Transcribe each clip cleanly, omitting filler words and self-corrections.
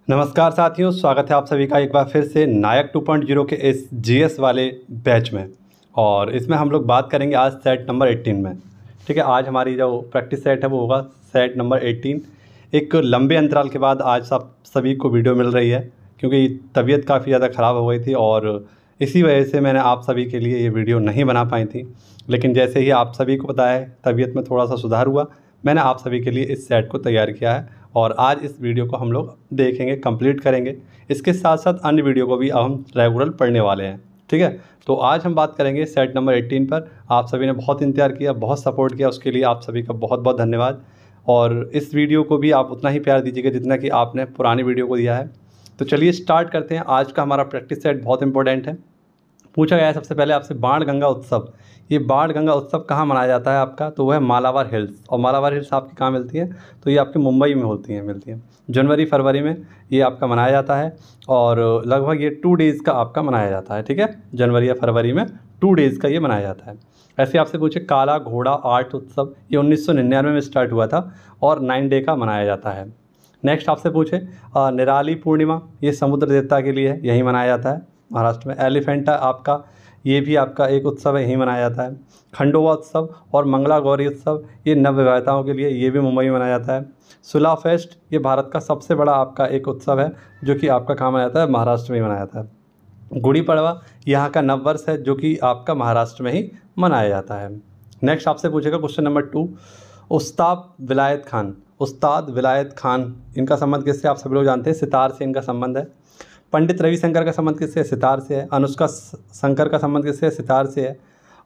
नमस्कार साथियों, स्वागत है आप सभी का एक बार फिर से नायक 2.0 के इस जीएस वाले बैच में। और इसमें हम लोग बात करेंगे आज सेट नंबर 18 में। ठीक है, आज हमारी जो प्रैक्टिस सेट है वो होगा सेट नंबर 18। एक लंबे अंतराल के बाद आज सभी को वीडियो मिल रही है, क्योंकि तबीयत काफ़ी ज़्यादा ख़राब हो गई थी और इसी वजह से मैंने आप सभी के लिए ये वीडियो नहीं बना पाई थी। लेकिन जैसे ही आप सभी को पता है तबीयत में थोड़ा सा सुधार हुआ, मैंने आप सभी के लिए इस सेट को तैयार किया है और आज इस वीडियो को हम लोग देखेंगे, कंप्लीट करेंगे। इसके साथ साथ अन्य वीडियो को भी हम रेगुलर पढ़ने वाले हैं। ठीक है, तो आज हम बात करेंगे सेट नंबर 18 पर। आप सभी ने बहुत इंतजार किया, बहुत सपोर्ट किया, उसके लिए आप सभी का बहुत बहुत धन्यवाद। और इस वीडियो को भी आप उतना ही प्यार दीजिएगा जितना कि आपने पुरानी वीडियो को दिया है। तो चलिए स्टार्ट करते हैं। आज का हमारा प्रैक्टिस सेट बहुत इंपॉर्टेंट है। पूछा गया है सबसे पहले आपसे बाण गंगा उत्सव। ये बाण गंगा उत्सव कहाँ मनाया जाता है आपका? तो वह है मालाबार हिल्स। और मालाबार हिल्स आपकी कहाँ मिलती है? तो ये आपके मुंबई में मिलती हैं। जनवरी फरवरी में ये आपका मनाया जाता है और लगभग ये 2 डेज़ का आपका मनाया जाता है। ठीक है, जनवरी या फरवरी में 2 डेज़ का ये मनाया जाता है। ऐसे आपसे पूछे काला घोड़ा आर्ट उत्सव, ये 1999 में स्टार्ट हुआ था और 9 डे का मनाया जाता है। नेक्स्ट आपसे पूछे निराली पूर्णिमा, ये समुद्र देवता के लिए है, यही मनाया जाता है महाराष्ट्र में। एलिफेंटा आपका, ये भी आपका एक उत्सव है, यहीं मनाया जाता है। खंडोवा उत्सव और मंगला गौरी उत्सव, ये नवविवाहिताओं के लिए, ये भी मुंबई में मनाया जाता है। सुला फेस्ट, ये भारत का सबसे बड़ा आपका एक उत्सव है जो कि आपका कहाँ मनाया जाता है? महाराष्ट्र में ही मनाया जाता है। गुड़ी पड़वा यहाँ का नववर्ष है जो कि आपका महाराष्ट्र में ही मनाया जाता है। नेक्स्ट आपसे पूछेगा क्वेश्चन नंबर 2, उस्ताद विलायत खान। उस्ताद विलायत खान, इनका संबंध किससे? आप सभी लोग जानते हैं, सितार से इनका संबंध है। पंडित रविशंकर का संबंध किससे? सितार से है। अनुष्का शंकर का संबंध किससे? सितार से है।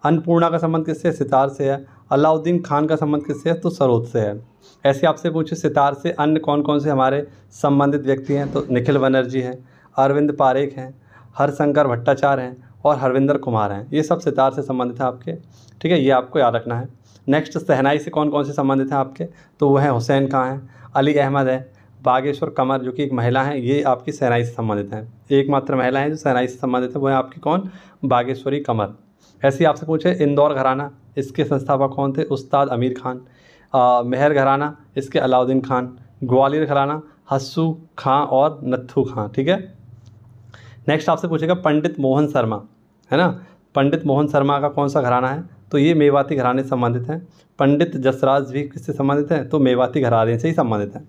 अन्नपूर्णा का संबंध किससे? सितार से है। अलाउद्दीन खान का संबंध किससे है? तो सरोद से है। ऐसे आपसे पूछे सितार से अन्य कौन कौन से हमारे संबंधित व्यक्ति हैं? तो निखिल बनर्जी हैं, अरविंद पारेख हैं, हरशंकर भट्टाचार्य हैं और हरविंदर कुमार हैं। ये सब सितार से संबंधित हैं आपके। ठीक है, ये आपको याद रखना है। नेक्स्ट शहनाई से कौन कौन से संबंधित हैं आपके? तो वह हैं हुसैन खां हैं, अली अहमद है, बागेश्वर कमर जो कि एक महिला हैं, ये आपकी शहनाई से संबंधित हैं। एकमात्र महिला हैं जो शहनाई से संबंधित है, वो है आपकी कौन? बागेश्वरी कमर। ऐसे ही आपसे पूछे इंदौर घराना, इसके संस्थापक कौन थे? उस्ताद अमीर खान। मेहर घराना, इसके अलाउद्दीन खान। ग्वालियर घराना, हस्सू खां और नत्थू खां। ठीक है, नेक्स्ट आपसे पूछेगा पंडित मोहन शर्मा, है ना। पंडित मोहन शर्मा का कौन सा घराना है? तो ये मेवाती घराने से संबंधित हैं। पंडित जसराज भी किससे संबंधित हैं? तो मेवाती घराने से ही संबंधित हैं।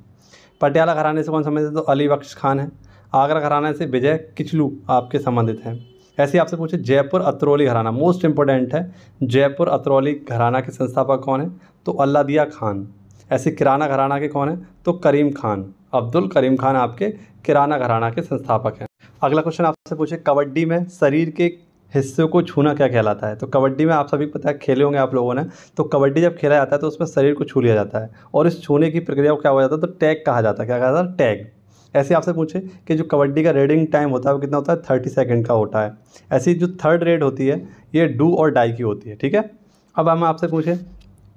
पटियाला घराने से कौन संबंधित है? तो अली बख्श खान है। आगरा घराने से विजय किचलू आपके संबंधित हैं। ऐसे ही आपसे पूछे जयपुर अतरौली घराना, मोस्ट इंपॉर्टेंट है। जयपुर अतरौली घराना के संस्थापक कौन है? तो अल्लादिया खान। ऐसे किराना घराना के कौन है? तो करीम खान, अब्दुल करीम खान आपके किराना घराना के संस्थापक हैं। अगला क्वेश्चन आपसे पूछे कबड्डी में शरीर के हिस्से को छूना क्या कहलाता है? तो कबड्डी में आप सभी को पता है, खेले होंगे आप लोगों ने। तो कबड्डी जब खेला जाता है तो उसमें शरीर को छू लिया जाता है और इस छूने की प्रक्रिया को क्या हो जाता है? तो टैग कहा जाता है। क्या कहा जाता है? टैग। ऐसे आपसे पूछे कि जो कबड्डी का रेडिंग टाइम होता है वो कितना होता है? 30 सेकंड का होता है। ऐसी जो थर्ड रेड होती है ये डू और डाई की होती है। ठीक है, अब हम आपसे पूछें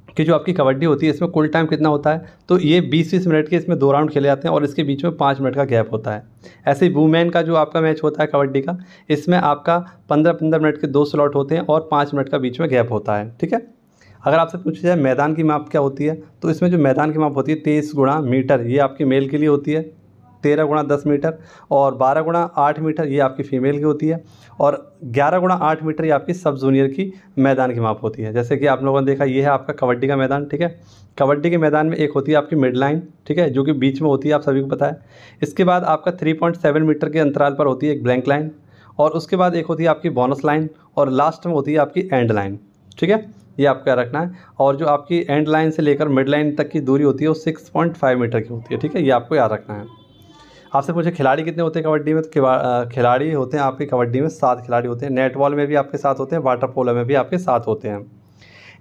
कि जो आपकी कबड्डी होती है इसमें कुल टाइम कितना होता है? तो ये 20-20 मिनट के इसमें 2 राउंड खेले जाते हैं और इसके बीच में 5 मिनट का गैप होता है। ऐसे ही वुमेन का जो आपका मैच होता है कबड्डी का, इसमें आपका 15-15 मिनट के 2 स्लॉट होते हैं और 5 मिनट का बीच में गैप होता है। ठीक है, अगर आपसे पूछा जाए मैदान की माप क्या होती है, तो इसमें जो मैदान की माप होती है 23 गुणा मीटर, ये आपकी मेल के लिए होती है। 13 गुणा 10 मीटर और 12 गुणा 8 मीटर ये आपकी फ़ीमेल की होती है और 11 गुणा 8 मीटर ये आपकी सब जूनियर की मैदान की माप होती है। जैसे कि आप लोगों ने देखा, ये है आपका कबड्डी का मैदान। ठीक है, कबड्डी के मैदान में एक होती है आपकी मिड लाइन, ठीक है, जो कि बीच में होती है, आप सभी को पता है। इसके बाद आपका 3.7 मीटर के अंतराल पर होती है एक ब्लैंक लाइन और उसके बाद एक होती है आपकी बोनस लाइन और लास्ट में होती है आपकी एंड लाइन। ठीक है, ये आपको याद रखना है। और जो आपकी एंड लाइन से लेकर मिड लाइन तक की दूरी होती है वो 6.5 मीटर की होती है। ठीक है, ये आपको याद रखना है। आपसे पूछे खिलाड़ी कितने होते हैं कबड्डी में? तो खिलाड़ी होते हैं आपकी कबड्डी में 7 खिलाड़ी होते हैं। नेट बॉल में भी आपके साथ होते हैं, वाटर पोलो में भी आपके साथ होते हैं।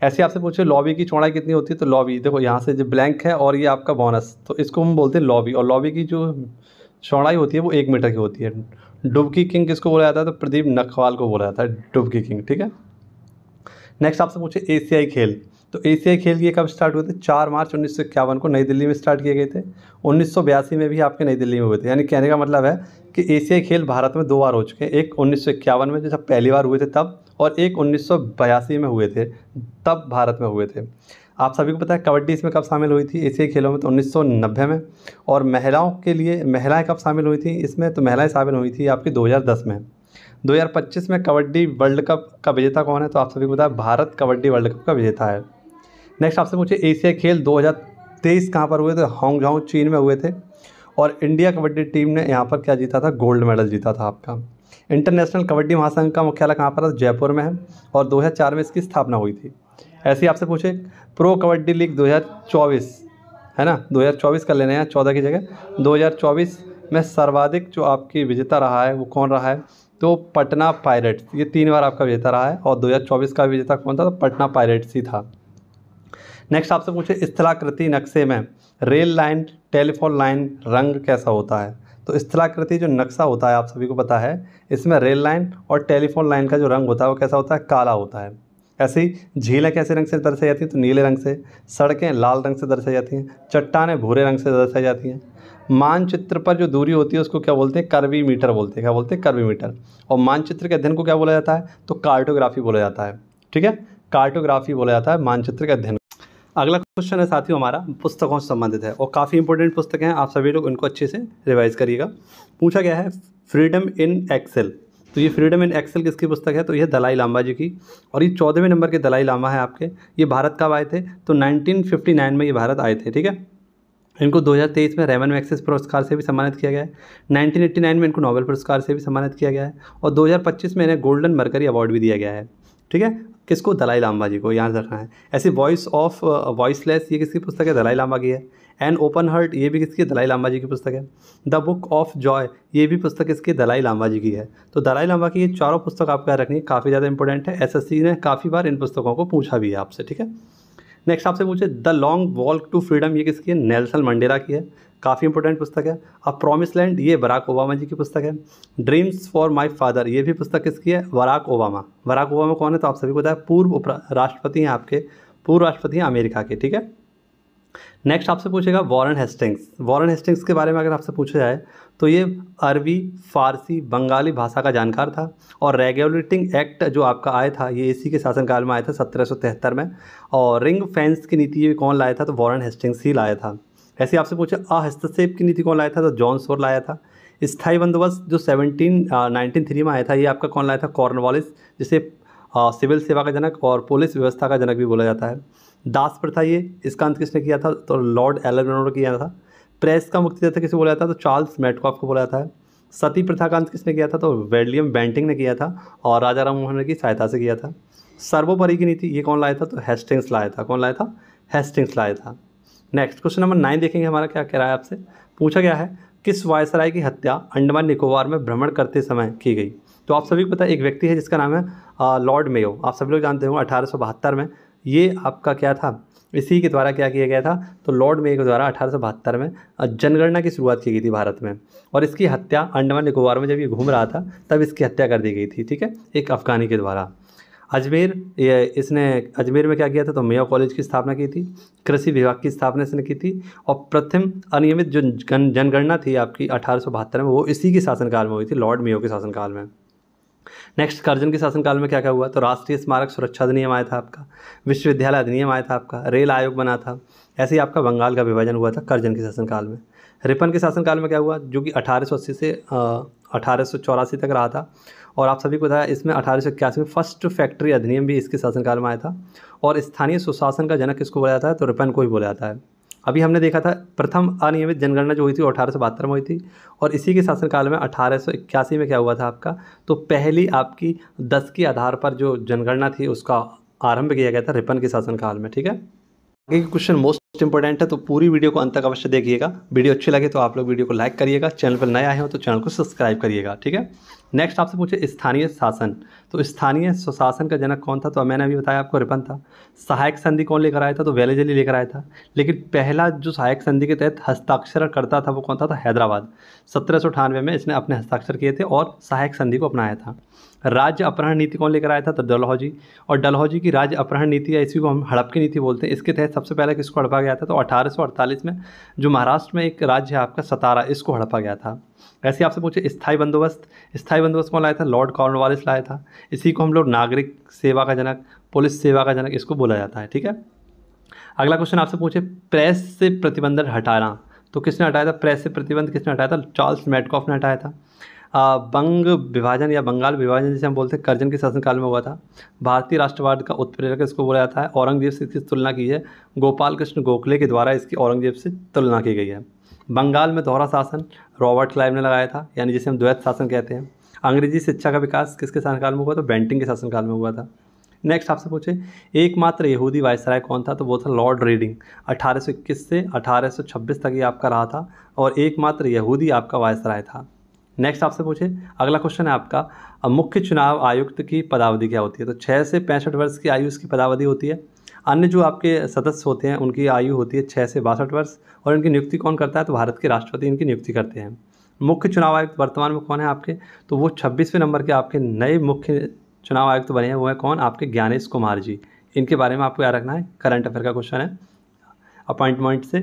ऐसे आपसे पूछे लॉबी की चौड़ाई कितनी होती है? तो लॉबी देखो यहाँ से जो ब्लैंक है और ये आपका बोनस, तो इसको हम बोलते हैं लॉबी। और लॉबी की जो चौड़ाई होती है वो 1 मीटर की होती है। डुबकी किंग किसको बोला जाता है? तो प्रदीप नखवाल को बोला जाता है डुबकी किंग। ठीक है, नेक्स्ट आपसे पूछे एशियाई खेल। तो एशियाई खेल ये कब स्टार्ट हुए थे? 4 मार्च 1951 को नई दिल्ली में स्टार्ट किए गए थे। 1982 में भी आपके नई दिल्ली में हुए थे। यानी कहने का मतलब है कि एशियाई खेल भारत में 2 बार हो चुके हैं। एक 1951 में जब पहली बार हुए थे तब, और एक 1982 में हुए थे, तब भारत में हुए थे। आप सभी को पता है कबड्डी इसमें कब शामिल हुई थी एशियाई खेलों में, तो 1990 में। और महिलाओं के लिए महिलाएं कब शामिल हुई थी इसमें, तो महिलाएं शामिल हुई थी आपकी 2010 में। 2025 में कबड्डी वर्ल्ड कप का विजेता कौन है, तो आप सभी को पता है भारत कबड्डी वर्ल्ड कप का विजेता है। नेक्स्ट आपसे पूछे एशियाई खेल 2023 कहाँ पर हुए थे, हांगझाऊ चीन में हुए थे। और इंडिया कबड्डी टीम ने यहाँ पर क्या जीता था, गोल्ड मेडल जीता था आपका। इंटरनेशनल कबड्डी महासंघ का मुख्यालय कहाँ पर है, जयपुर में है। और 2004 में इसकी स्थापना हुई थी। ऐसे ही आपसे पूछे प्रो कबड्डी लीग 2024 है ना, 2024 कर लेने हैं 14 की जगह। 2024 में सर्वाधिक जो आपकी विजेता रहा है वो कौन रहा है, तो पटना पायरेट्स, ये 3 बार आपका विजेता रहा है। और 2024 का विजेता कौन था, तो पटना पायरेट्स ही था। नेक्स्ट आपसे पूछे स्थलाकृति नक्शे में रेल लाइन टेलीफोन लाइन रंग कैसा होता है, तो स्थलाकृति जो नक्शा होता है आप सभी को पता है, इसमें रेल लाइन और टेलीफोन लाइन का जो रंग होता है वो कैसा होता है, काला होता है। ऐसे ही झीलें कैसे रंग से दर्शाई जाती हैं, तो नीले रंग से। सड़कें लाल रंग से दर्शाई जाती हैं। चट्टानें भूरे रंग से दर्शाई जाती हैं। मानचित्र पर जो दूरी होती है उसको क्या बोलते हैं, कर्वी मीटर बोलते हैं। क्या बोलते हैं, कर्वी मीटर। और मानचित्र के अध्ययन को क्या बोला जाता है, तो कार्टोग्राफी बोला जाता है। ठीक है, कार्टोग्राफी बोला जाता है मानचित्र के अध्ययन। अगला क्वेश्चन है साथियों हमारा पुस्तकों से संबंधित है और काफ़ी इंपॉर्टेंट पुस्तकें हैं, आप सभी लोग उनको अच्छे से रिवाइज करिएगा। पूछा गया है फ्रीडम इन एक्सेल, तो ये फ्रीडम इन एक्सेल किसकी पुस्तक है, तो ये दलाई लामा जी की। और ये 14वें नंबर के दलाई लामा है आपके। ये भारत कब आए थे, तो 1959 में ये भारत आए थे। ठीक है, इनको 2023 में रेमन मैग्सेसे पुरस्कार से भी सम्मानित किया गया है। 1989 में इनको नोबेल पुरस्कार से भी सम्मानित किया गया है। और 2025 में इन्हें गोल्डन मरकरी अवार्ड भी दिया गया है। ठीक है, किसको, दलाई लामा जी को, याद रखना है। ऐसे वॉइस ऑफ वॉइसलेस, ये किसकी पुस्तक है, दलाई लामा की है। एन ओपन हार्ट, ये भी किसकी है, दलाई लामा जी की पुस्तक है। द बुक ऑफ जॉय, ये भी पुस्तक किसकी, दलाई लामा जी की है। तो दलाई लामा की ये चारों पुस्तक आपको याद रखनी है, काफ़ी ज़्यादा इंपॉर्टेंट है। एसएससी ने काफ़ी बार इन पुस्तकों को पूछा भी है आपसे। ठीक है, नेक्स्ट आपसे पूछे the long walk to freedom, ये किसकी है, नेल्सन मंडेला की है। काफ़ी इंपॉर्टेंट पुस्तक है। अ प्रॉमिस लैंड, ये बराक ओबामा जी की पुस्तक है। ड्रीम्स फॉर माय फादर, ये भी पुस्तक किसकी है, बराक ओबामा। बराक ओबामा कौन है, तो आप सभी को पता है पूर्व राष्ट्रपति हैं आपके, पूर्व राष्ट्रपति हैं अमेरिका के। ठीक है, नेक्स्ट आपसे पूछेगा वॉरेन हेस्टिंग्स। वॉरेन हेस्टिंग्स के बारे में अगर आपसे पूछा जाए तो ये अरबी, फारसी, बंगाली भाषा का जानकार था। और रेगुलेटिंग एक्ट जो आपका आया था ये इसी के शासनकाल में आया था 1773 में। और रिंग फेंस की नीति ये कौन लाया था, तो वॉरेन हेस्टिंग्स ही लाया था। ऐसे आपसे पूछे हस्तक्षेप की नीति कौन लाया था, तो जॉन सोर लाया था। स्थायी बंदोबस्त जो 1793 में आया था ये आपका कौन लाया था, कॉर्नवालिस, जिसे सिविल सेवा का जनक और पुलिस व्यवस्था का जनक भी बोला जाता है। दास प्रथा, ये इसका अंत किसने किया था, तो लॉर्ड एलन ने किया था। प्रेस का मुक्तिदाता किसे बोला जाता है, तो चार्ल्स मेटकॉफ को बोला जाता है। सती प्रथा का अंत किसने किया था, तो विलियम बेंटिंग ने किया था और राजा राम मोहन की सहायता से किया था। सर्वोपरि की नीति ये कौन लाया था, तो हेस्टिंग्स लाया था। कौन लाया था, हेस्टिंग्स लाया था। नेक्स्ट क्वेश्चन नंबर 9 देखेंगे हमारा क्या कह रहा है आपसे। पूछा गया है किस वायसराय की हत्या अंडमान निकोबार में भ्रमण करते समय की गई, तो आप सभी को पता है एक व्यक्ति है जिसका नाम है लॉर्ड मेयो। आप सभी लोग जानते होंगे 1872 में ये आपका क्या था, इसी के द्वारा क्या किया गया था, तो लॉर्ड मेयो के द्वारा 1872 में जनगणना की शुरुआत की गई थी भारत में। और इसकी हत्या अंडमान निकोबार में जब ये घूम रहा था तब इसकी हत्या कर दी गई थी। ठीक है, एक अफगानी के द्वारा। इसने अजमेर में क्या किया था, तो मेयो कॉलेज की स्थापना की थी। कृषि विभाग की स्थापना इसने की थी। और प्रथम अनियमित जो जनगणना थी आपकी 1872 में वो इसी के शासनकाल में हुई थी, लॉर्ड मेयो के शासनकाल में। नेक्स्ट कर्जन के शासनकाल में क्या क्या हुआ, तो राष्ट्रीय स्मारक सुरक्षा अधिनियम आया था आपका, विश्वविद्यालय अधिनियम आया था आपका, रेल आयोग बना था। ऐसे ही आपका बंगाल का विभाजन हुआ था कर्जन के शासनकाल में। रिपन के शासनकाल में क्या हुआ, जो कि 1880 से 1884 तक रहा था। और आप सभी को पता है इसमें 1881 में फर्स्ट फैक्ट्री अधिनियम भी इसके शासनकाल में आया था। और स्थानीय सुशासन का जनक किसको बोला जाता है, तो रिपन को ही बोला जाता है। अभी हमने देखा था प्रथम अनियमित जनगणना जो हुई थी वो 1872 में हुई थी। और इसी के शासनकाल में 1881 में क्या हुआ था आपका, तो पहली आपकी 10 के आधार पर जो जनगणना थी उसका आरंभ किया गया था रिपन के शासनकाल में। ठीक है, आगे की क्वेश्चन मोस्ट इंपॉर्टेंट है तो पूरी वीडियो को अंत तक अवश्य देखिएगा। वीडियो अच्छी लगे तो आप लोग वीडियो को लाइक करिएगा, चैनल पर नए आए हो तो चैनल को सब्सक्राइब करिएगा। ठीक है, नेक्स्ट आपसे पूछे स्थानीय शासन, तो स्थानीय स्वशासन का जनक कौन था, तो मैंने अभी बताया आपको रिपन था। सहायक संधि कौन लेकर आया था, तो वेलेजली लेकर आया था। लेकिन पहला जो सहायक संधि के तहत हस्ताक्षर करता था वो कौन था, तो हैदराबाद। 1798 में इसने अपने हस्ताक्षर किए थे और सहायक संधि को अपनाया था। राज्य अपहरण नीति कौन लेकर आया था, तो डलहौजी। और डलहौजी की राज्य अपहरण नीति या इसी को हम हड़प की नीति बोलते हैं, इसके तहत सबसे पहले किसको हड़पा गया था, तो 1848 में जो महाराष्ट्र में एक राज्य है आपका सतारा, इसको हड़पा गया था। ऐसे आपसे पूछे स्थायी बंदोबस्त, स्थायी बंदोबस्त कौन लाया था, लॉर्ड कॉर्नवालिस लाया था। इसी को हम लोग नागरिक सेवा का जनक, पुलिस सेवा का जनक इसको बोला जाता है। ठीक है, अगला क्वेश्चन आपसे पूछे प्रेस से प्रतिबंध हटाना, तो किसने हटाया था? प्रेस से प्रतिबंध किसने हटाया था? चार्ल्स मेडकॉफ ने हटाया था। बंग विभाजन या बंगाल विभाजन जिसे हम बोलते हैं कर्जन के शासनकाल में हुआ था। भारतीय राष्ट्रवाद का उत्प्रेरक इसको बोला जाता है। औरंगजेब से इसकी तुलना की है गोपाल कृष्ण गोखले के द्वारा इसकी औरंगजेब से तुलना की गई है। बंगाल में दोहरा शासन रॉबर्ट क्लाइव ने लगाया था, यानी जिसे हम द्वैत शासन कहते हैं। अंग्रेजी शिक्षा का विकास किसके शासनकाल में हुआ? तो बेंटिंग के शासनकाल में हुआ था। नेक्स्ट आपसे पूछे एकमात्र यहूदी वायसराय कौन था? तो वो था लॉर्ड रीडिंग। 1821 से 1826 तक ये आपका रहा था और एकमात्र यहूदी आपका वायसराय था। नेक्स्ट आपसे पूछे अगला क्वेश्चन है आपका मुख्य चुनाव आयुक्त की पदावधि क्या होती है? तो 6 से 65 वर्ष की आयु इसकी पदावधि होती है। अन्य जो आपके सदस्य होते हैं उनकी आयु होती है 6 से 62 वर्ष और इनकी नियुक्ति कौन करता है? तो भारत के राष्ट्रपति इनकी नियुक्ति करते हैं। मुख्य चुनाव आयुक्त वर्तमान में कौन है आपके? तो वो 26वें नंबर के आपके नए मुख्य चुनाव आयुक्त बने हैं, वो है कौन? आपके ज्ञानेश कुमार जी। इनके बारे में आपको याद रखना है, करंट अफेयर का क्वेश्चन है अपॉइंटमेंट से।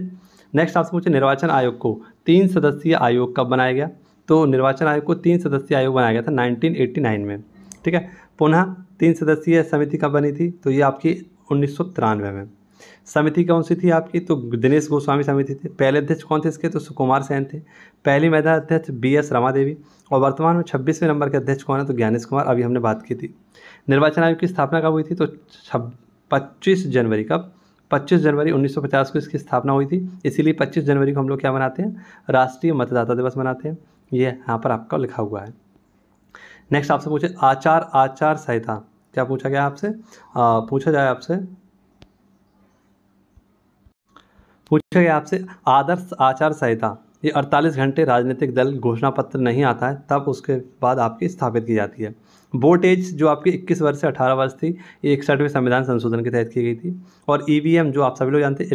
नेक्स्ट आपसे पूछे निर्वाचन आयोग को 3 सदस्यीय आयोग कब बनाया गया? तो निर्वाचन आयोग को 3 सदस्यीय आयोग बनाया गया था 1989 में, ठीक है। पुनः 3 सदस्यीय समिति कब बनी थी? तो ये आपकी 1993 में। समिति कौन सी थी आपकी? तो दिनेश गोस्वामी समिति थे। पहले अध्यक्ष कौन थे इसके? तो सुकुमार सेन थे। पहली महिला अध्यक्ष BS रमा देवी और वर्तमान में 26वें नंबर के अध्यक्ष कौन है? तो ज्ञानेश कुमार, अभी हमने बात की थी। निर्वाचन आयोग की स्थापना कब हुई थी? तो 25 जनवरी। कब? 25 जनवरी 1950 को इसकी स्थापना हुई थी, इसीलिए 25 जनवरी को हम लोग क्या मनाते हैं? राष्ट्रीय मतदाता दिवस मनाते हैं। ये यहाँ पर आपका लिखा हुआ है। नेक्स्ट आपसे पूछे आचार संहिता, क्या पूछा गया आपसे? पूछा गया आपसे आदर्श आचार संहिता ये 48 घंटे राजनीतिक दल घोषणा पत्र नहीं आता है तब उसके बाद आपकी स्थापित की जाती है। वोट एज जो आपकी 21 वर्ष से 18 वर्ष थी, ये 61वें संविधान संशोधन के तहत की गई थी। और EVM जो आप सभी लोग जानते हैं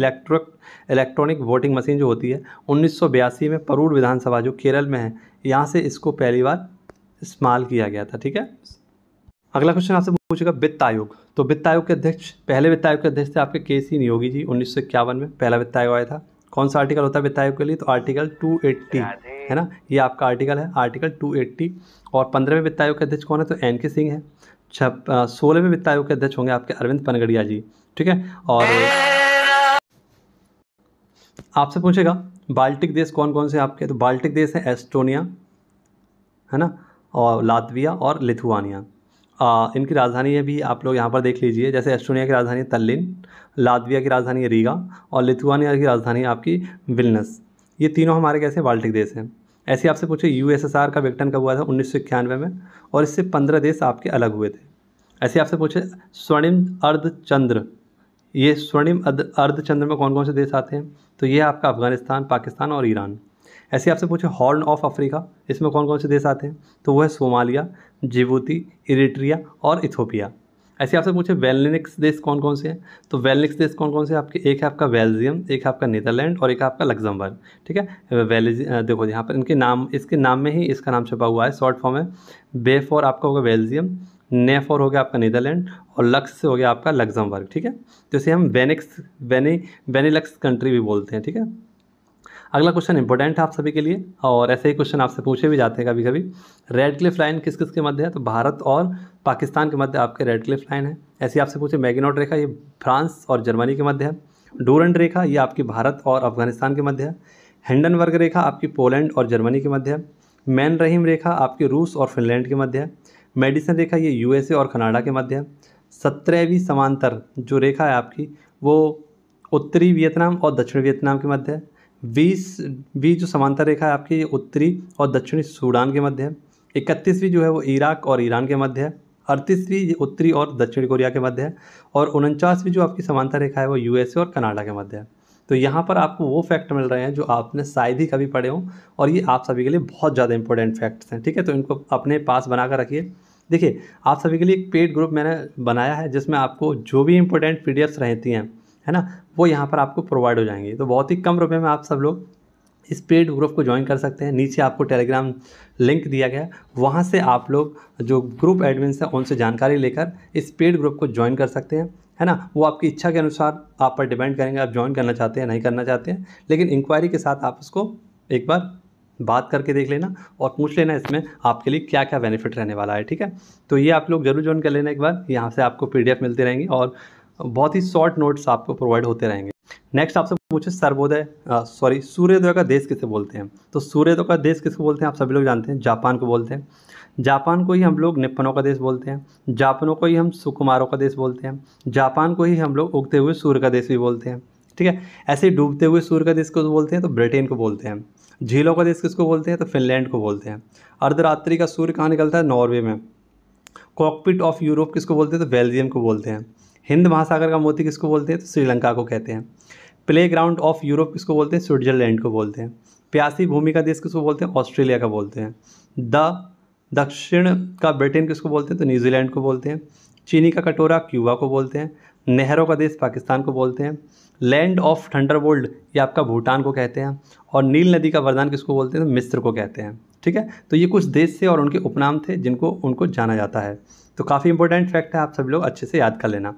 इलेक्ट्रॉनिक वोटिंग मशीन जो होती है 1982 में परूर विधानसभा जो केरल में है, यहाँ से इसको पहली बार इस्तेमाल किया गया था, ठीक है। अगला क्वेश्चन आपसे पूछेगा वित्त आयोग। तो वित्त आयोग के अध्यक्ष, पहले वित्त आयोग के अध्यक्ष थे आपके KC नियोगी जी। 1951 में पहला वित्त आयोग आया था। कौन सा आर्टिकल होता है वित्त आयोग के लिए? तो आर्टिकल 280 है ना, ये आपका आर्टिकल है, आर्टिकल 280। और 15वें वित्त आयोग के अध्यक्ष कौन है? तो NK सिंह है। 16वें वित्त आयोग के अध्यक्ष होंगे आपके अरविंद पनगड़िया जी, ठीक है। और आपसे पूछेगा बाल्टिक देश कौन कौन से आपके? तो बाल्टिक देश है एस्टोनिया, है ना, और लातविया और लिथुआनिया। इनकी राजधानी है भी आप लोग यहाँ पर देख लीजिए, जैसे एस्टोनिया की राजधानी है तल्लिन, लातविया की राजधानी है रीगा और लिथुआनिया की राजधानी है आपकी विल्नस। ये तीनों हमारे कैसे वाल्टिक देश हैं। ऐसे आपसे पूछे USSR का विघटन कब हुआ था? 1991 में, और इससे 15 देश आपके अलग हुए थे। ऐसे आपसे पूछे स्वर्णिम अर्धचंद्र, ये स्वर्णिम अर्धचंद्र में कौन कौन से देश आते हैं? तो ये आपका अफगानिस्तान, पाकिस्तान और ईरान। ऐसे आपसे पूछे हॉर्न ऑफ अफ्रीका, इसमें कौन कौन से देश आते हैं? तो वो है सोमालिया, जिबूती, इरिट्रिया और इथोपिया। ऐसे आपसे पूछे वेलनिक्स देश कौन कौन से हैं? तो वेलनिक्स देश कौन कौन से आपके? एक है आपका बेल्जियम, एक है आपका नीदरलैंड और एक है आपका लग्जमबर्ग, ठीक है। देखो यहाँ पर इनके नाम, इसके नाम में ही इसका नाम छुपा हुआ है, शॉर्ट फॉर्म है। बे फॉर आपका होगा बेल्जियम, ने फॉर हो गया आपका नीदरलैंड और लक्स से हो गया आपका लग्जमबर्ग, ठीक है। तो इसे हम बेनिलक्स कंट्री भी बोलते हैं, ठीक है। अगला क्वेश्चन इंपॉर्टेंट है आप सभी के लिए, और ऐसे ही क्वेश्चन आपसे पूछे भी जाते हैं कभी कभी। रेड क्लिफ लाइन किस किस के मध्य है? तो भारत और पाकिस्तान के मध्य आपके रेड क्लिफ लाइन है। ऐसे आपसे पूछे मैगिनोट रेखा, ये फ्रांस और जर्मनी के मध्य है। डूरंड रेखा ये आपकी भारत और अफगानिस्तान के मध्य है। हिंडनबर्ग रेखा आपकी पोलैंड और जर्मनी के मध्य है। मैन रहीम रेखा आपकी रूस और फिनलैंड के मध्य है। मेडिसन रेखा ये USA और कनाडा के मध्य है। 17वीं समांतर जो रेखा है आपकी वो उत्तरी वियतनाम और दक्षिण वियतनाम के मध्य है। 20वीं जो समांतर रेखा है आपकी उत्तरी और दक्षिणी सूडान के मध्य है। 31वीं जो है वो इराक और ईरान के मध्य है। 38वीं उत्तरी और दक्षिण कोरिया के मध्य है। और 49वीं जो आपकी समांतर रेखा है वो USA और कनाडा के मध्य है। तो यहाँ पर आपको वो फैक्ट मिल रहे हैं जो आपने शायद ही कभी पढ़े हों, और ये आप सभी के लिए बहुत ज़्यादा इंपॉर्टेंट फैक्ट्स हैं, ठीक है। तो इनको अपने पास बना कर रखिए। देखिए आप सभी के लिए एक पेड ग्रुप मैंने बनाया है जिसमें आपको जो भी इंपॉर्टेंट PDFs रहती हैं, है ना, वो यहाँ पर आपको प्रोवाइड हो जाएंगी। तो बहुत ही कम रुपए में आप सब लोग इस पेड ग्रुप को ज्वाइन कर सकते हैं। नीचे आपको टेलीग्राम लिंक दिया गया है, वहाँ से आप लोग जो ग्रुप एडमिन्स हैं उनसे जानकारी लेकर इस पेड ग्रुप को ज्वाइन कर सकते हैं, है ना। वो आपकी इच्छा के अनुसार आप पर डिपेंड करेंगे, आप ज्वाइन करना चाहते हैं नहीं करना चाहते हैं, लेकिन इंक्वायरी के साथ आप उसको एक बार बात करके देख लेना और पूछ लेना इसमें आपके लिए क्या क्या बेनिफिट रहने वाला है, ठीक है। तो ये आप लोग जरूर ज्वाइन कर लेना एक बार, यहाँ से आपको PDF मिलती रहेंगी और बहुत ही शॉर्ट नोट्स आपको प्रोवाइड होते रहेंगे। नेक्स्ट आपसे पूछे सूर्योदय का देश किसे बोलते हैं? तो सूर्योदय का देश किसको बोलते हैं आप सभी लोग जानते हैं, जापान को बोलते हैं। जापान को ही हम लोग निप्पनों का देश बोलते हैं, जापानों को ही हम सुकुमारों का देश बोलते हैं, जापान को ही हम लोग उगते हुए सूर्य का देश भी बोलते हैं। ठीक है, ऐसे ही डूबते हुए सूर्य का देश को बोलते हैं तो ब्रिटेन को बोलते हैं। झीलों का देश किसको बोलते हैं? तो फिनलैंड को बोलते हैं। अर्धरात्रि का सूर्य कहाँ निकलता है? नॉर्वे में। कॉकपिट ऑफ यूरोप किसको बोलते हैं? तो बेल्जियम को बोलते हैं। हिंद महासागर का मोती किसको बोलते हैं? तो श्रीलंका को कहते हैं। प्ले ग्राउंड ऑफ यूरोप किसको बोलते हैं? स्विट्जरलैंड को बोलते हैं। प्यासी भूमि का देश किसको बोलते हैं? ऑस्ट्रेलिया का बोलते हैं। दक्षिण का ब्रिटेन किसको बोलते हैं? तो न्यूजीलैंड को बोलते हैं। चीनी का कटोरा क्यूबा को बोलते हैं। नहरों का देश पाकिस्तान को बोलते हैं। लैंड ऑफ थंडरबोल्ट ये आपका भूटान को कहते हैं। और नील नदी का वरदान किसको बोलते हैं? तो मिस्र को कहते हैं। ठीक है, तो ये कुछ देश थे और उनके उपनाम थे जिनको उनको जाना जाता है। तो काफ़ी इंपॉर्टेंट फैक्ट है, आप सभी लोग अच्छे से याद कर लेना।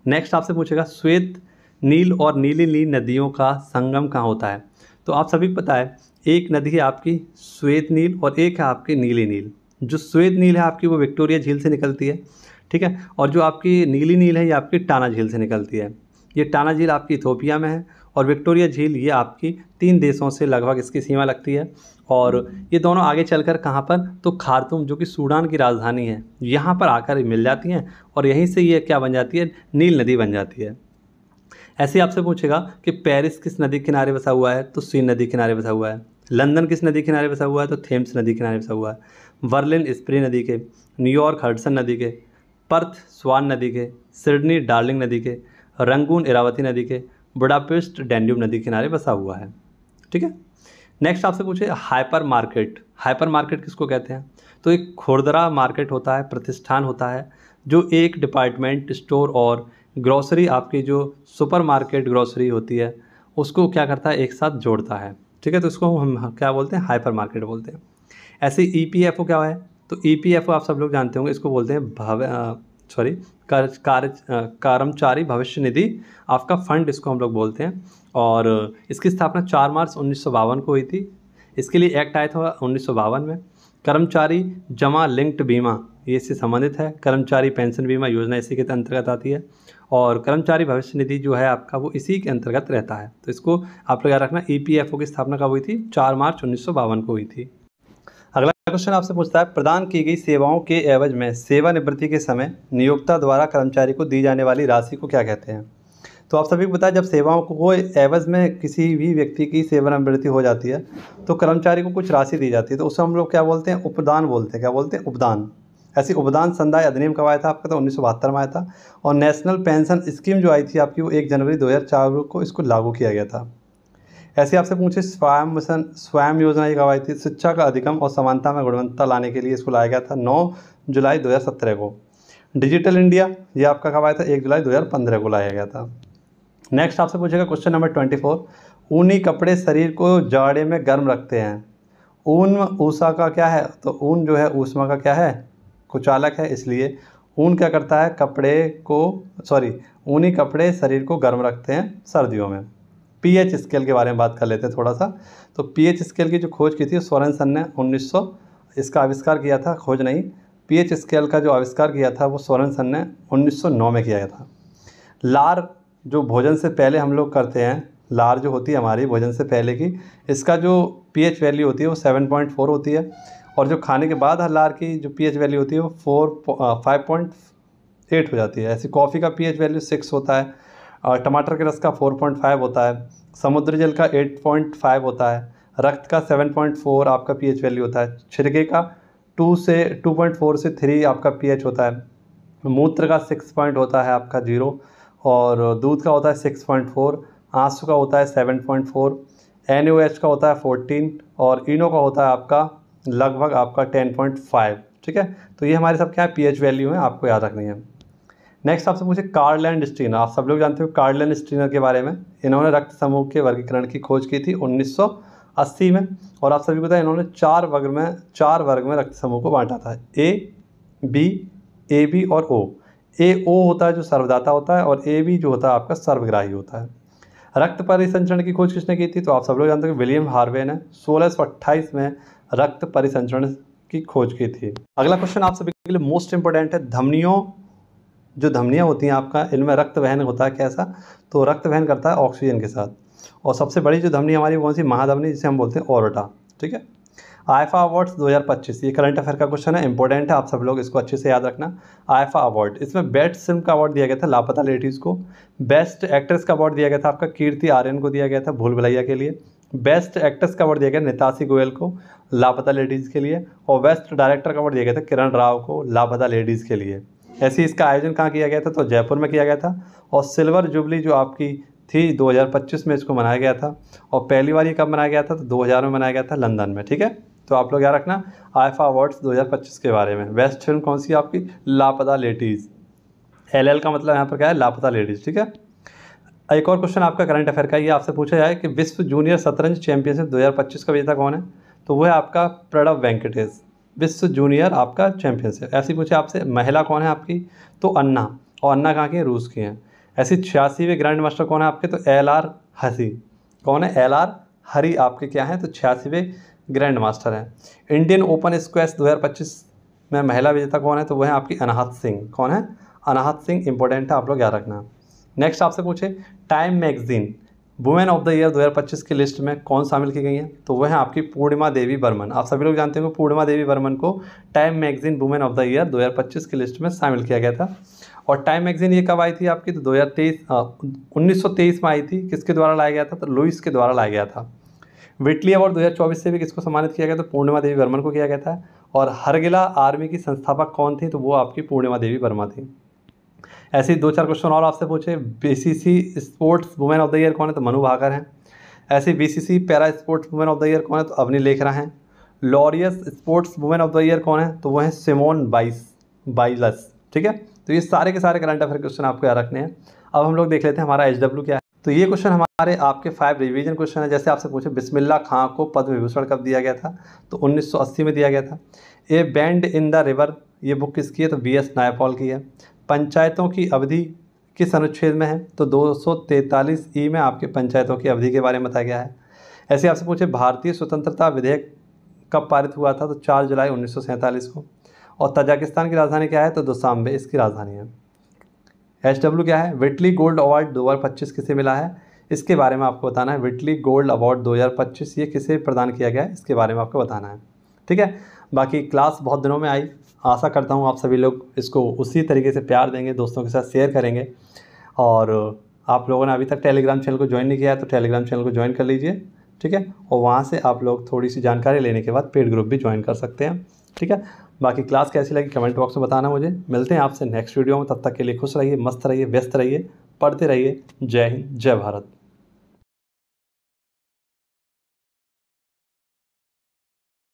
नेक्स्ट आपसे पूछेगा श्वेत नील और नीली नील नदियों का संगम कहाँ होता है? तो आप सभी को पता है एक नदी है आपकी श्वेत नील और एक है आपकी नीली नील। जो श्वेत नील है आपकी वो विक्टोरिया झील से निकलती है। ठीक है, और जो आपकी नीली नील है ये आपकी टाना झील से निकलती है। ये टाना झील आपकी इथोपिया में है और विक्टोरिया झील ये आपकी 3 देशों से लगभग इसकी सीमा लगती है। और ये दोनों आगे चलकर कहाँ पर? तो खार्तूम जो कि सूडान की राजधानी है यहाँ पर आकर मिल जाती हैं और यहीं से ये क्या बन जाती है? नील नदी बन जाती है। ऐसे ही आपसे पूछेगा कि पेरिस किस नदी किनारे बसा हुआ है? तो सीन नदी किनारे बसा हुआ है। लंदन किस नदी किनारे बसा हुआ है? तो थेम्स नदी किनारे बसा हुआ है। बर्लिन स्प्री नदी के, न्यूयॉर्क हडसन नदी के, पर्थ स्वान नदी के, सिडनी डार्लिंग नदी के, रंगून इरावती नदी के, बुडापेस्ट डैन्यूब नदी किनारे बसा हुआ है। ठीक है, नेक्स्ट आपसे पूछे हाइपर मार्केट। हाइपर मार्केट किसको कहते हैं? तो एक खुरदरा मार्केट होता है, प्रतिष्ठान होता है जो एक डिपार्टमेंट स्टोर और ग्रॉसरी आपकी जो सुपर मार्केट ग्रॉसरी होती है उसको क्या करता है? एक साथ जोड़ता है। ठीक है, तो इसको हम क्या बोलते हैं? हाइपर मार्केट बोलते हैं। ऐसे EPFO क्या है? तो EPFO आप सब लोग जानते होंगे, इसको बोलते हैं कर्मचारी भविष्य निधि आपका फंड, इसको हम लोग बोलते हैं। और इसकी स्थापना 4 मार्च 1952 को हुई थी। इसके लिए एक्ट आया था 1952 में। कर्मचारी जमा लिंक्ड बीमा ये इससे संबंधित है। कर्मचारी पेंशन बीमा योजना इसी के अंतर्गत आती है और कर्मचारी भविष्य निधि जो है आपका वो इसी के अंतर्गत रहता है। तो इसको आप लोग याद रखना। EPFO की स्थापना कब हुई थी? 4 मार्च 1952 को हुई थी। अगला क्वेश्चन आपसे पूछता है प्रदान की गई सेवाओं के एवज में सेवानिवृत्ति के समय नियोक्ता द्वारा कर्मचारी को दी जाने वाली राशि को क्या कहते हैं? तो आप सभी को पता है जब सेवाओं को एवज में किसी भी व्यक्ति की सेवानिवृत्ति हो जाती है तो कर्मचारी को कुछ राशि दी जाती है, तो उसे हम लोग क्या बोलते हैं? उपदान बोलते हैं। क्या बोलते हैं? उपदान। ऐसी उपदान संदाय अधिनियम कब आया था आपका? तो 1972 में आया था। और नेशनल पेंशन स्कीम जो आई थी आपकी वो 1 जनवरी 2004 को इसको लागू किया गया था। ऐसे आपसे पूछे स्वयं मिशन स्वयं योजना ये कब आई थी? शिक्षा का अधिगम और समानता में गुणवत्ता लाने के लिए इसको लाया गया था 9 जुलाई 2017 को। डिजिटल इंडिया ये आपका कब आया था? 1 जुलाई 2015 को लाया गया था। नेक्स्ट आपसे पूछेगा क्वेश्चन नंबर 24, ऊनी कपड़े शरीर को जाड़े में गर्म रखते हैं। ऊन ऊषा का क्या है? तो ऊन जो है ऊष्मा का क्या है? कुचालक है, इसलिए ऊन क्या करता है? ऊनी कपड़े शरीर को गर्म रखते हैं सर्दियों में। pH स्केल के बारे में बात कर लेते हैं थोड़ा सा। तो pH स्केल की जो खोज की थी सोरेनसन ने 1900 इसका आविष्कार किया था। खोज नहीं, pH स्केल का जो आविष्कार किया था वो सोरेनसन ने 1909 में किया था। लार जो भोजन से पहले हम लोग करते हैं, लार जो होती है हमारी भोजन से पहले की, इसका जो pH वैल्यू होती है वो 7.4 होती है। और जो खाने के बाद लार की जो pH वैल्यू होती है वो 5.8 हो जाती है। ऐसी कॉफ़ी का pH वैल्यू 6 होता है, और टमाटर के रस का 4.5 होता है, समुद्री जल का 8.5 होता है, रक्त का 7.4 आपका pH वैल्यू होता है, छिरके का 2.4 से 3 आपका pH होता है, मूत्र का 6 पॉइंट होता है आपका 0, और दूध का होता है 6.4, आंसू का होता है 7.4, NaOH का होता है 14 और इनो का होता है आपका लगभग आपका 10.5। ठीक है, तो ये हमारे सब क्या है? pH वैल्यू है, आपको याद रखनी है। नेक्स्ट आपसे पूछे कार्ल एंड स्टीनर। आप सब लोग जानते हो कार्ल एंड स्टीनर के बारे में। इन्होंने रक्त समूह के वर्गीकरण की खोज की थी 1980 में। और आप सभी को पता है इन्होंने 4 वर्ग में रक्त समूह को बांटा था, A, B, AB और O। O होता है जो सर्वदाता होता है और AB जो होता है आपका सर्वग्राही होता है। रक्त परिसंचरण की खोज किसने की थी? तो आप सब लोग जानते हो विलियम हार्वे ने 1628 में रक्त परिसंचरण की खोज की थी। अगला क्वेश्चन आप सभी के लिए मोस्ट इंपोर्टेंट है, धमनियों जो धमनियाँ होती हैं आपका, इनमें रक्त वहन होता है कैसा, तो रक्त वहन करता है ऑक्सीजन के साथ। और सबसे बड़ी जो धमनी हमारी कौन सी, महाधमनी, जिसे हम बोलते हैं ऑर्बिटा। ठीक है। आईफा अवार्ड्स 2025, ये करंट अफेयर का क्वेश्चन है, इंपॉर्टेंट है, आप सब लोग इसको अच्छे से याद रखना। आईफा अवार्ड, इसमें बेस्ट फिल्म का अवार्ड दिया गया था लापता लेडीज़ को। बेस्ट एक्ट्रेस का अवार्ड दिया गया था आपका कीर्ति आर्यन को दिया गया था भूल भुलैया के लिए। बेस्ट एक्ट्रेस का अवार्ड दिया गया नितासी गोयल को लापता लेडीज़ के लिए। और बेस्ट डायरेक्टर का अवार्ड दिया गया था किरण राव को लापता लेडीज़ के लिए। ऐसे इसका आयोजन कहाँ किया गया था, तो जयपुर में किया गया था। और सिल्वर जुबली जो आपकी थी 2025 में इसको मनाया गया था। और पहली बार ये कब मनाया गया था, तो 2000 में मनाया गया था लंदन में। ठीक है, तो आप लोग याद रखना आईफा अवार्ड्स 2025 के बारे में। बेस्ट फिल्म कौन सी आपकी, लापता लेडीज़। LL का मतलब यहाँ पर क्या है, लापता लेडीज़। ठीक है। एक और क्वेश्चन आपका करंट अफेयर का, ये आपसे पूछा जाए कि विश्व जूनियर शतरंज चैंपियनशिप 2025 का विजेता कौन है, तो वो है आपका प्रणव वेंकटेश। विश्व जूनियर आपका चैंपियनशिप। ऐसे पूछे आपसे महिला कौन है आपकी, तो अन्ना। और अन्ना कहाँ की है, रूस की हैं। ऐसी 86वें ग्रैंड मास्टर कौन है आपके, तो LR हरी। कौन है, LR हरी आपके क्या हैं, तो 86वें ग्रैंड मास्टर हैं। इंडियन ओपन स्क्वैश 2025 में महिला विजेता कौन है, तो वह है आपकी अनाहत सिंह। कौन है, अनाहत सिंह। इंपॉर्टेंट है, आप लोग याद रखना। नेक्स्ट आपसे पूछे time magazine women of the year 2025 की लिस्ट में कौन शामिल की गई है, तो वह है आपकी पूर्णिमा देवी बर्मन। आप सभी लोग जानते होंगे पूर्णिमा देवी बर्मन को time magazine women of the year 2025 की लिस्ट में शामिल किया गया था। और टाइम मैगजीन ये कब आई थी आपकी, तो 1923 में आई थी। किसके द्वारा लाया गया था, तो लुइस के द्वारा लाया गया था। विटली अवार्ड 2024 से भी किसको सम्मानित किया गया, तो पूर्णिमा देवी बर्मन को किया गया था। और हरगिला आर्मी की संस्थापक कौन थी, तो वो आपकी पूर्णिमा देवी वर्मा थी। ऐसे ही 2-4 क्वेश्चन और आपसे पूछे। BCC sports women of the year कौन है, तो मनु भाकर हैं। ऐसे BCC para sports women of the year कौन है, तो अवनी लेखरा हैं। Laureus sports women of the year कौन है, तो वो हैं सिमोन बाइलस। ठीक है, तो ये सारे के सारे करंट अफेयर क्वेश्चन आपको याद रखने हैं। अब हम लोग देख लेते हैं हमारा HW क्या है। तो ये क्वेश्चन हमारे आपके 5 रिवीजन क्वेश्चन है। जैसे आपसे पूछे बिस्मिल्लाह खां को पद्म विभूषण कब दिया गया था, तो 1980 में दिया गया था। A band in the river, ये बुक किसकी है, तो BS नायपॉल की है। पंचायतों की अवधि किस अनुच्छेद में है, तो 243E में आपके पंचायतों की अवधि के बारे में बताया गया है। ऐसे आपसे पूछे भारतीय स्वतंत्रता विधेयक कब पारित हुआ था, तो 4 जुलाई 1947 को। और तजाकिस्तान की राजधानी क्या है, तो दुशांबे इसकी राजधानी है। HW क्या है, विटली गोल्ड अवार्ड 2025 किसे मिला है, इसके बारे में आपको बताना है। विटली गोल्ड अवार्ड 2025 ये किसे प्रदान किया गया है, इसके बारे में आपको बताना है। ठीक है, बाकी क्लास बहुत दिनों में आई, आशा करता हूँ आप सभी लोग इसको उसी तरीके से प्यार देंगे, दोस्तों के साथ शेयर करेंगे। और आप लोगों ने अभी तक टेलीग्राम चैनल को ज्वाइन नहीं किया है, तो टेलीग्राम चैनल को ज्वाइन कर लीजिए। ठीक है, और वहाँ से आप लोग थोड़ी सी जानकारी लेने के बाद पेड ग्रुप भी ज्वाइन कर सकते हैं। ठीक है, बाकी क्लास कैसी लगी कमेंट बॉक्स में बताना मुझे। मिलते हैं आपसे नेक्स्ट वीडियो में, तब तक के लिए खुश रहिए, मस्त रहिए, व्यस्त रहिए, पढ़ते रहिए। जय हिंद, जय भारत।